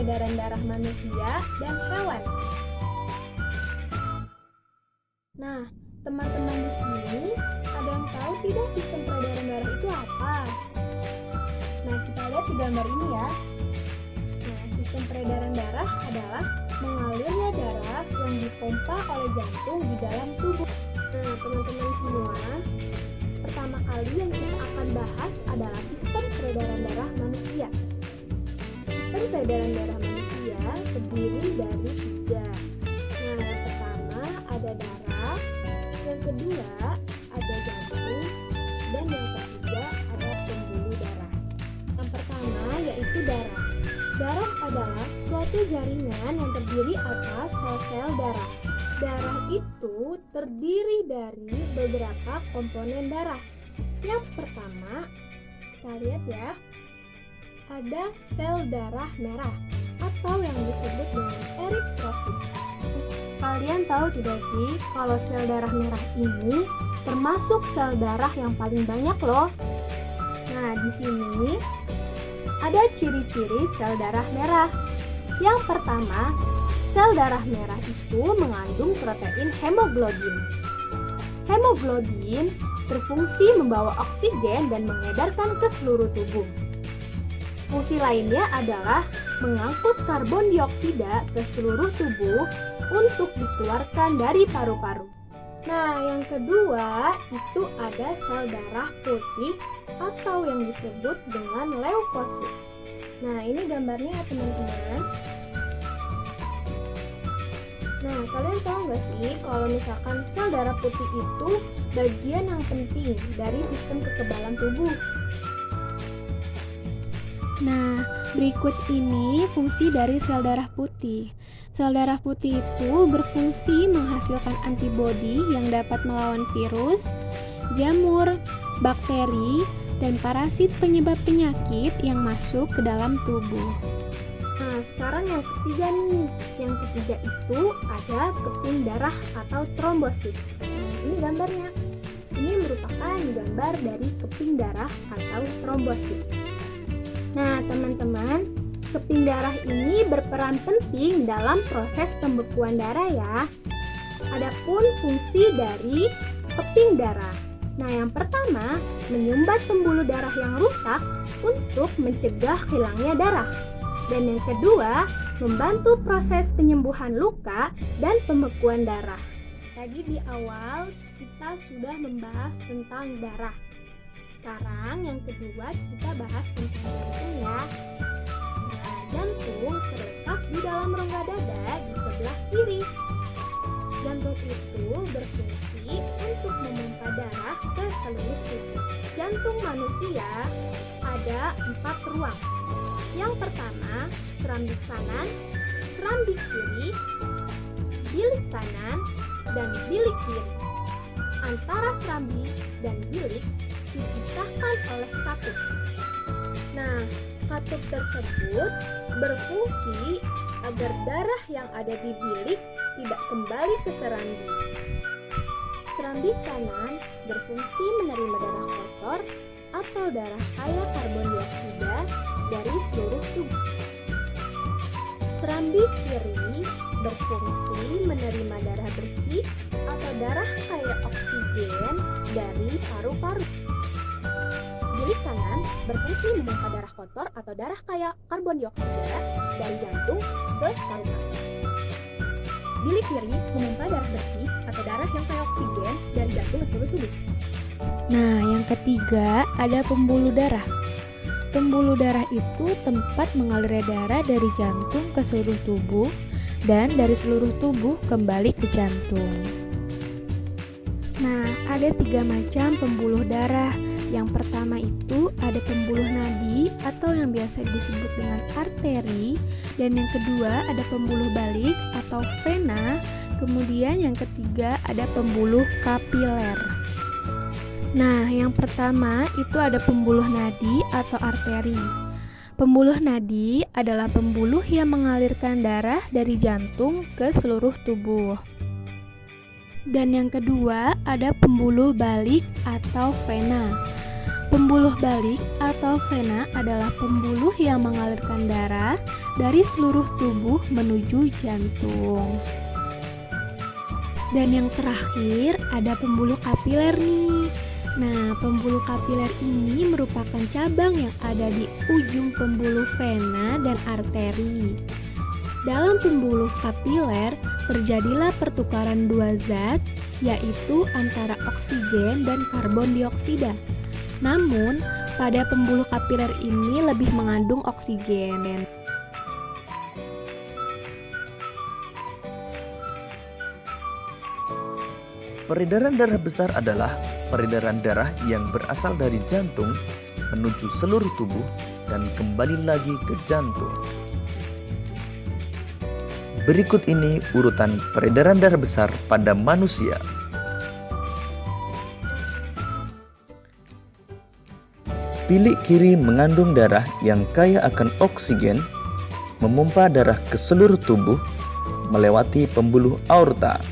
peredaran darah manusia dan hewan. Nah, teman-teman di sini ada yang tahu tidak sistem peredaran darah itu apa? Nah, kita lihat di gambar ini ya. Nah, sistem peredaran darah adalah mengalirnya darah yang dipompa oleh jantung di dalam tubuh. Nah, teman-teman semua, pertama kali yang kita akan bahas adalah sistem peredaran darah manusia. Sistem peredaran darah manusia terdiri dari 3. Nah, yang pertama ada darah, yang kedua ada jantung, dan yang ketiga ada pembuluh darah. Yang pertama yaitu darah. Darah adalah suatu jaringan yang terdiri atas sel-sel darah. Darah itu terdiri dari beberapa komponen darah. Yang pertama, kita lihat ya, ada sel darah merah atau yang disebut dengan eritrosit. Kalian tahu tidak sih kalau sel darah merah ini termasuk sel darah yang paling banyak loh. Nah, di sini ada ciri-ciri sel darah merah. Yang pertama, sel darah merah itu mengandung protein hemoglobin. Hemoglobin berfungsi membawa oksigen dan mengedarkan ke seluruh tubuh. Fungsi lainnya adalah mengangkut karbon dioksida ke seluruh tubuh untuk dikeluarkan dari paru-paru. Nah, yang kedua itu ada sel darah putih atau yang disebut dengan leukosit. Nah, ini gambarnya ya teman-teman. Nah, kalian tahu nggak sih kalau misalkan sel darah putih itu bagian yang penting dari sistem kekebalan tubuh? Nah, berikut ini fungsi dari sel darah putih. Sel darah putih itu berfungsi menghasilkan antibodi yang dapat melawan virus, jamur, bakteri, dan parasit penyebab penyakit yang masuk ke dalam tubuh. Nah, sekarang yang ketiga nih. Yang ketiga itu ada keping darah atau trombosit. Nah, ini gambarnya. Ini merupakan gambar dari keping darah atau trombosit. Nah, teman-teman, keping darah ini berperan penting dalam proses pembekuan darah ya. Adapun fungsi dari keping darah. Nah, yang pertama, menyumbat pembuluh darah yang rusak untuk mencegah hilangnya darah. Dan yang kedua, membantu proses penyembuhan luka dan pembekuan darah. Tadi di awal kita sudah membahas tentang darah. Sekarang yang kedua kita bahas tentang jantung ya. Nah, jantung terletak di dalam rongga dada di sebelah kiri. Jantung itu berfungsi untuk memompa darah ke seluruh tubuh. Jantung manusia ada 4 ruang. Yang pertama, serambi kanan, serambi kiri, bilik kanan, dan bilik kiri. Antara serambi dan bilik dipisahkan oleh katup. Nah, katup tersebut berfungsi agar darah yang ada di bilik tidak kembali ke serambi. Serambi kanan berfungsi menerima darah kotor atau darah kaya karbon dioksida dari seluruh tubuh. Serambi kiri berfungsi menerima darah bersih atau darah kaya oksigen dari paru-paru. Bilik kanan berfungsi memompa darah kotor atau darah kaya karbon dioksida dari jantung ke paru-paru. Bilik kiri memompa darah bersih atau darah yang kaya oksigen dari jantung ke seluruh tubuh. Nah, yang ketiga ada pembuluh darah. Pembuluh darah itu tempat mengalirnya darah dari jantung ke seluruh tubuh dan dari seluruh tubuh kembali ke jantung. Nah, ada 3 macam pembuluh darah. Yang pertama itu ada pembuluh nadi atau yang biasa disebut dengan arteri, dan yang kedua ada pembuluh balik atau vena, kemudian yang ketiga ada pembuluh kapiler. Nah, yang pertama itu ada pembuluh nadi atau arteri. Pembuluh nadi adalah pembuluh yang mengalirkan darah dari jantung ke seluruh tubuh. Dan yang kedua ada pembuluh balik atau vena. Pembuluh balik atau vena adalah pembuluh yang mengalirkan darah dari seluruh tubuh menuju jantung. Dan yang terakhir ada pembuluh kapiler nih. Nah, pembuluh kapiler ini merupakan cabang yang ada di ujung pembuluh vena dan arteri. Dalam pembuluh kapiler terjadilah pertukaran dua zat, yaitu antara oksigen dan karbon dioksida. Namun, pada pembuluh kapiler ini lebih mengandung oksigen. Peredaran darah besar adalah peredaran darah yang berasal dari jantung menuju seluruh tubuh dan kembali lagi ke jantung. Berikut ini urutan peredaran darah besar pada manusia. Bilik kiri mengandung darah yang kaya akan oksigen, memompa darah ke seluruh tubuh melewati pembuluh aorta,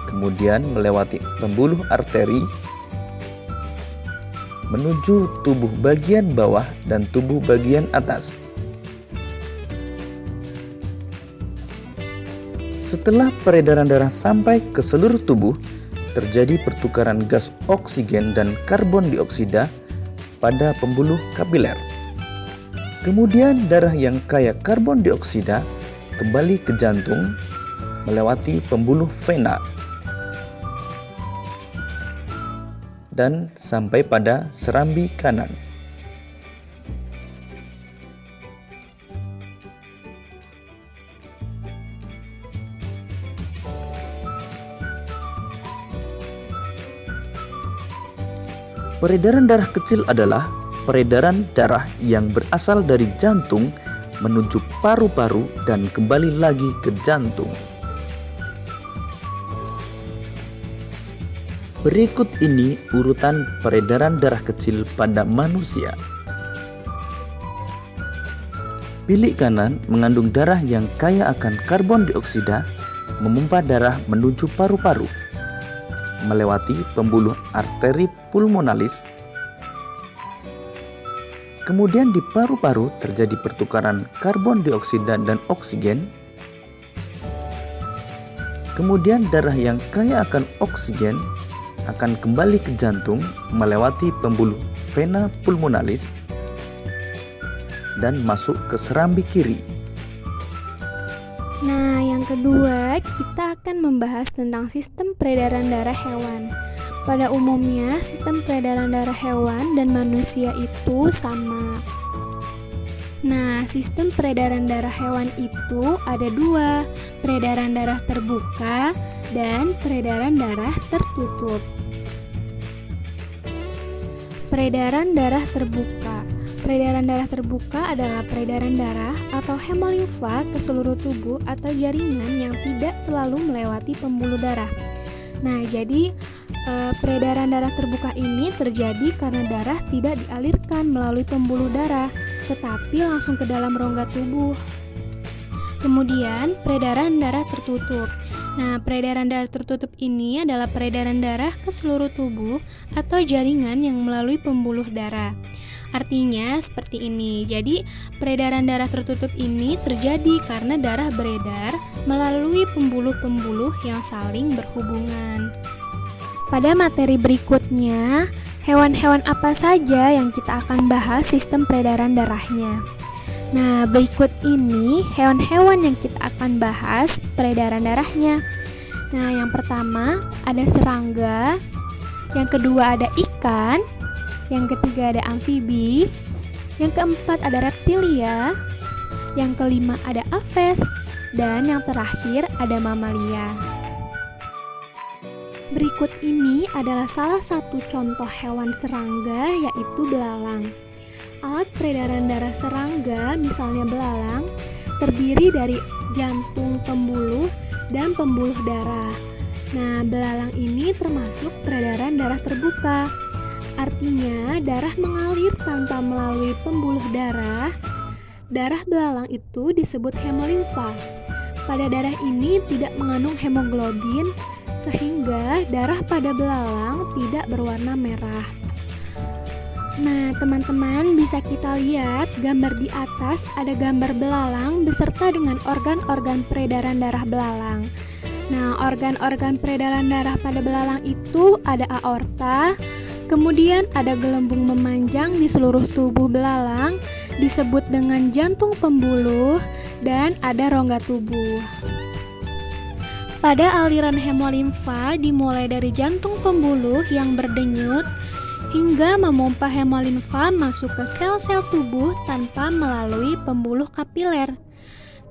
kemudian melewati pembuluh arteri, menuju tubuh bagian bawah dan tubuh bagian atas. Setelah peredaran darah sampai ke seluruh tubuh, terjadi pertukaran gas oksigen dan karbon dioksida pada pembuluh kapiler. Kemudian darah yang kaya karbon dioksida kembali ke jantung melewati pembuluh vena dan sampai pada serambi kanan. Peredaran darah kecil adalah peredaran darah yang berasal dari jantung menuju paru-paru dan kembali lagi ke jantung. Berikut ini urutan peredaran darah kecil pada manusia. Bilik kanan mengandung darah yang kaya akan karbon dioksida, memompa darah menuju paru-paru, melewati pembuluh arteri pulmonalis. Kemudian di paru-paru terjadi pertukaran karbon dioksida dan oksigen. Kemudian darah yang kaya akan oksigen akan kembali ke jantung melewati pembuluh vena pulmonalis dan masuk ke serambi kiri. Nah, yang kedua, kita akan membahas tentang sistem peredaran darah hewan. Pada umumnya, sistem peredaran darah hewan dan manusia itu sama. Nah, sistem peredaran darah hewan itu ada dua, peredaran darah terbuka dan peredaran darah tertutup. Peredaran darah terbuka. Peredaran darah terbuka adalah peredaran darah atau hemolimfa ke seluruh tubuh atau jaringan yang tidak selalu melewati pembuluh darah. Nah, jadi peredaran darah terbuka ini terjadi karena darah tidak dialirkan melalui pembuluh darah, tetapi langsung ke dalam rongga tubuh. Kemudian, peredaran darah tertutup. Nah, peredaran darah tertutup ini adalah peredaran darah ke seluruh tubuh atau jaringan yang melalui pembuluh darah. Artinya seperti ini. Jadi, peredaran darah tertutup ini terjadi karena darah beredar melalui pembuluh-pembuluh yang saling berhubungan. Pada materi berikutnya, hewan-hewan apa saja yang kita akan bahas sistem peredaran darahnya. Nah, berikut ini hewan-hewan yang kita akan bahas peredaran darahnya. Nah, yang pertama ada serangga, yang kedua ada ikan, yang ketiga ada amfibi, yang keempat ada reptilia, yang kelima ada aves, dan yang terakhir ada mamalia. Berikut ini adalah salah satu contoh hewan serangga, yaitu belalang. Alat peredaran darah serangga, misalnya belalang, terdiri dari jantung, pembuluh, dan pembuluh darah. Nah, belalang ini termasuk peredaran darah terbuka. Artinya, darah mengalir tanpa melalui pembuluh darah. Darah belalang itu disebut hemolimfa. Pada darah ini tidak mengandung hemoglobin, sehingga darah pada belalang tidak berwarna merah. Nah, teman-teman, bisa kita lihat gambar di atas ada gambar belalang beserta dengan organ-organ peredaran darah belalang. Nah, organ-organ peredaran darah pada belalang itu ada aorta, kemudian ada gelembung memanjang di seluruh tubuh belalang, disebut dengan jantung pembuluh, dan ada rongga tubuh. Pada aliran hemolimfa dimulai dari jantung pembuluh yang berdenyut, hingga memompa hemolimfa masuk ke sel-sel tubuh tanpa melalui pembuluh kapiler.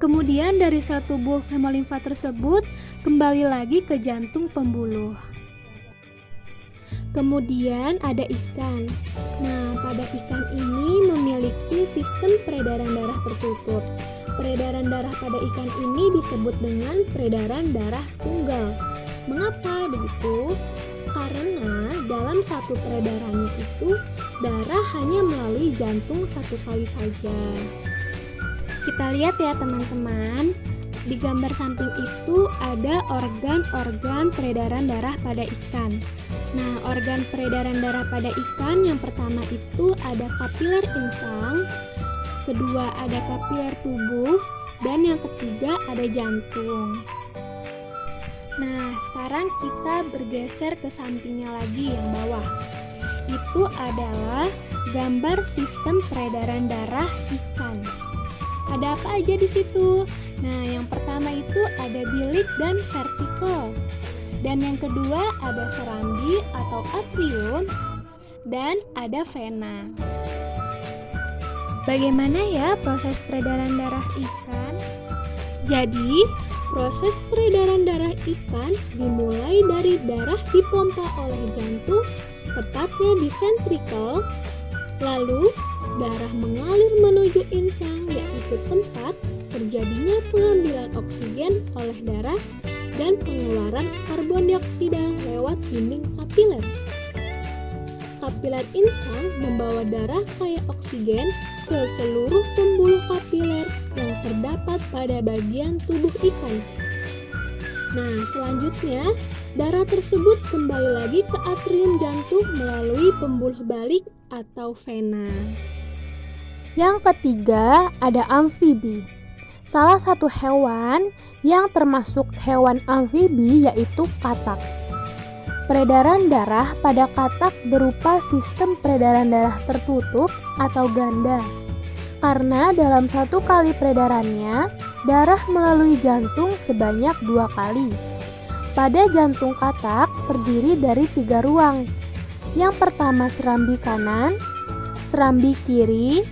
Kemudian dari sel tubuh hemolimfa tersebut kembali lagi ke jantung pembuluh. Kemudian ada ikan. Nah, pada ikan ini memiliki sistem peredaran darah tertutup. Peredaran darah pada ikan ini disebut dengan peredaran darah tunggal. Mengapa begitu? Karena dalam satu peredarannya itu darah hanya melalui jantung satu kali saja. Kita lihat ya teman-teman, di gambar samping itu ada organ-organ peredaran darah pada ikan. Nah, organ peredaran darah pada ikan yang pertama itu ada kapiler insang, kedua ada kapiler tubuh, dan yang ketiga ada jantung. Nah, sekarang kita bergeser ke sampingnya lagi yang bawah. Itu adalah gambar sistem peredaran darah ikan. Ada apa aja di situ? Nah, yang pertama itu ada bilik dan vertikel. Dan yang kedua ada serambi atau atrium dan ada vena. Bagaimana ya proses peredaran darah ikan? Jadi, proses peredaran darah ikan dimulai dari darah dipompa oleh jantung, tepatnya di ventrikel, lalu darah mengalir menuju insang, yaitu tempat terjadinya pengambilan oksigen oleh darah dan pengeluaran karbon dioksida lewat dinding kapiler. Kapiler insang membawa darah kaya oksigen ke seluruh pembuluh kapiler yang terdapat pada bagian tubuh ikan. Nah, selanjutnya darah tersebut kembali lagi ke atrium jantung melalui pembuluh balik atau vena. Yang ketiga ada amfibi. Salah satu hewan yang termasuk hewan amfibi yaitu katak. Peredaran darah pada katak berupa sistem peredaran darah tertutup atau ganda. Karena dalam satu kali peredarannya, darah melalui jantung sebanyak 2 kali. Pada jantung katak terdiri dari 3 ruang. Yang pertama serambi kanan, serambi kiri,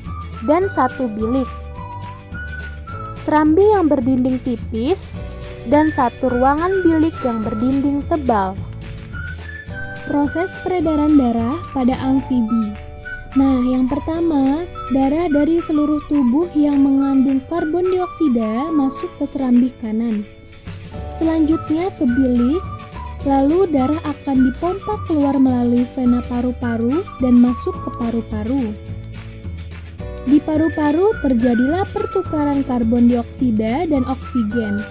dan 1 bilik. Serambi yang berdinding tipis, dan 1 ruangan bilik yang berdinding tebal. Proses peredaran darah pada amfibi. Nah, yang pertama, darah dari seluruh tubuh yang mengandung karbon dioksida masuk ke serambi kanan. Selanjutnya ke bilik, lalu darah akan dipompa keluar melalui vena paru-paru dan masuk ke paru-paru. Di paru-paru terjadilah pertukaran karbon dioksida dan oksigen.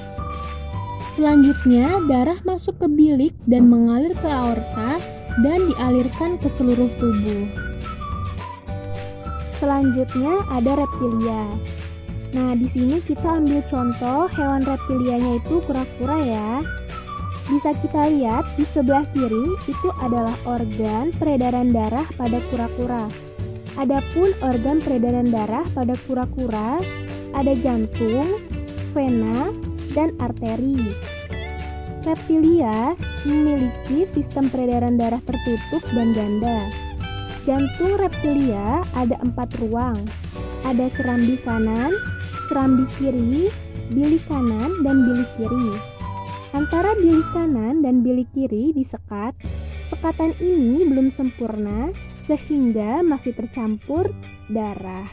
Selanjutnya, darah masuk ke bilik dan mengalir ke aorta dan dialirkan ke seluruh tubuh. Selanjutnya ada reptilia. Nah, di sini kita ambil contoh hewan reptilianya itu kura-kura ya. Bisa kita lihat di sebelah kiri itu adalah organ peredaran darah pada kura-kura. Adapun organ peredaran darah pada kura-kura ada jantung, vena, dan arteri. Reptilia memiliki sistem peredaran darah tertutup dan ganda. Jantung reptilia ada 4 ruang. Ada serambi kanan, serambi kiri, bilik kanan, dan bilik kiri. Antara bilik kanan dan bilik kiri disekat. Sekatan ini belum sempurna sehingga masih tercampur darah.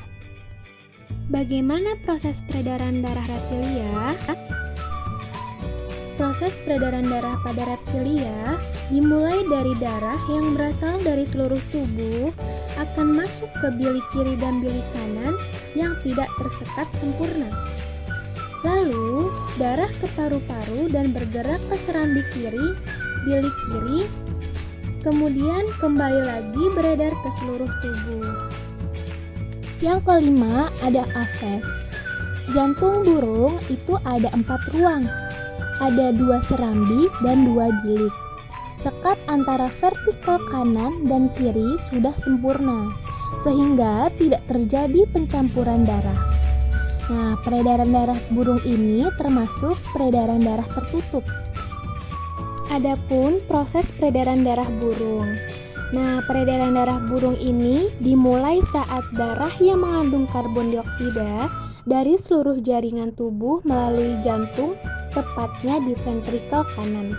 Bagaimana proses peredaran darah reptilia? Proses peredaran darah pada reptilia dimulai dari darah yang berasal dari seluruh tubuh akan masuk ke bilik kiri dan bilik kanan yang tidak tersekat sempurna. Lalu, darah ke paru-paru dan bergerak ke serambi kiri, bilik kiri, kemudian kembali lagi beredar ke seluruh tubuh. Yang kelima ada aphes. Jantung burung itu ada 4 ruang. Ada 2 serambi dan 2 bilik. Sekat antara vertikal kanan dan kiri sudah sempurna, sehingga tidak terjadi pencampuran darah. Nah, peredaran darah burung ini termasuk peredaran darah tertutup. Adapun proses peredaran darah burung. Nah, peredaran darah burung ini dimulai saat darah yang mengandung karbon dioksida dari seluruh jaringan tubuh melalui jantung, tepatnya di ventrikel kanan.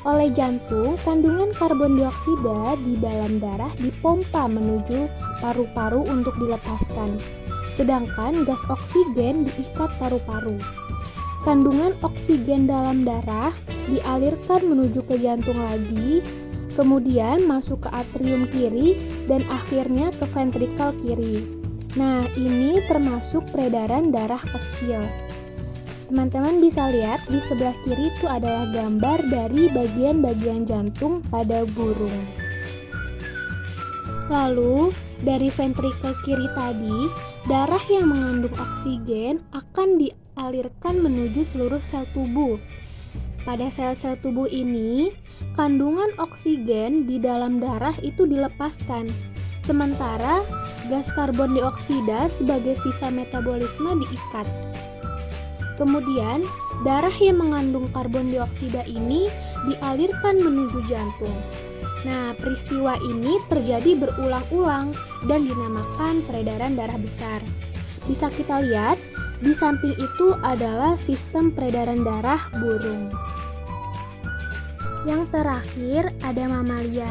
Oleh jantung, kandungan karbon dioksida di dalam darah dipompa menuju paru-paru untuk dilepaskan, sedangkan gas oksigen diikat paru-paru. Kandungan oksigen dalam darah dialirkan menuju ke jantung lagi, kemudian masuk ke atrium kiri dan akhirnya ke ventrikel kiri. Nah, ini termasuk peredaran darah kecil. Teman-teman bisa lihat di sebelah kiri itu adalah gambar dari bagian-bagian jantung pada burung. Lalu, dari ventrikel kiri tadi, darah yang mengandung oksigen akan dialirkan menuju seluruh sel tubuh. Pada sel-sel tubuh ini, kandungan oksigen di dalam darah itu dilepaskan, sementara gas karbon dioksida sebagai sisa metabolisme diikat. Kemudian, darah yang mengandung karbon dioksida ini dialirkan menuju jantung. Nah, peristiwa ini terjadi berulang-ulang dan dinamakan peredaran darah besar. Bisa kita lihat, di samping itu adalah sistem peredaran darah burung. Yang terakhir ada mamalia.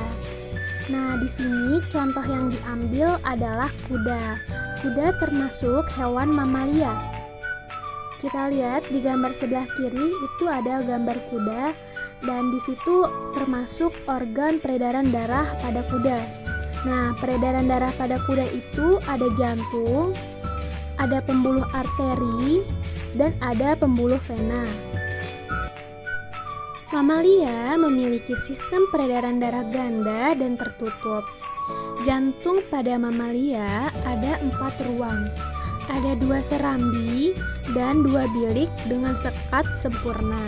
Nah, di sini contoh yang diambil adalah kuda. Kuda termasuk hewan mamalia. Kita lihat di gambar sebelah kiri itu ada gambar kuda dan di situ termasuk organ peredaran darah pada kuda. Nah, peredaran darah pada kuda itu ada jantung, ada pembuluh arteri, dan ada pembuluh vena. Mamalia memiliki sistem peredaran darah ganda dan tertutup. Jantung pada mamalia ada 4 ruang. Ada 2 serambi dan 2 bilik dengan sekat sempurna.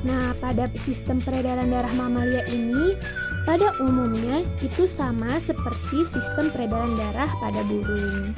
Nah, pada sistem peredaran darah mamalia ini pada umumnya itu sama seperti sistem peredaran darah pada burung.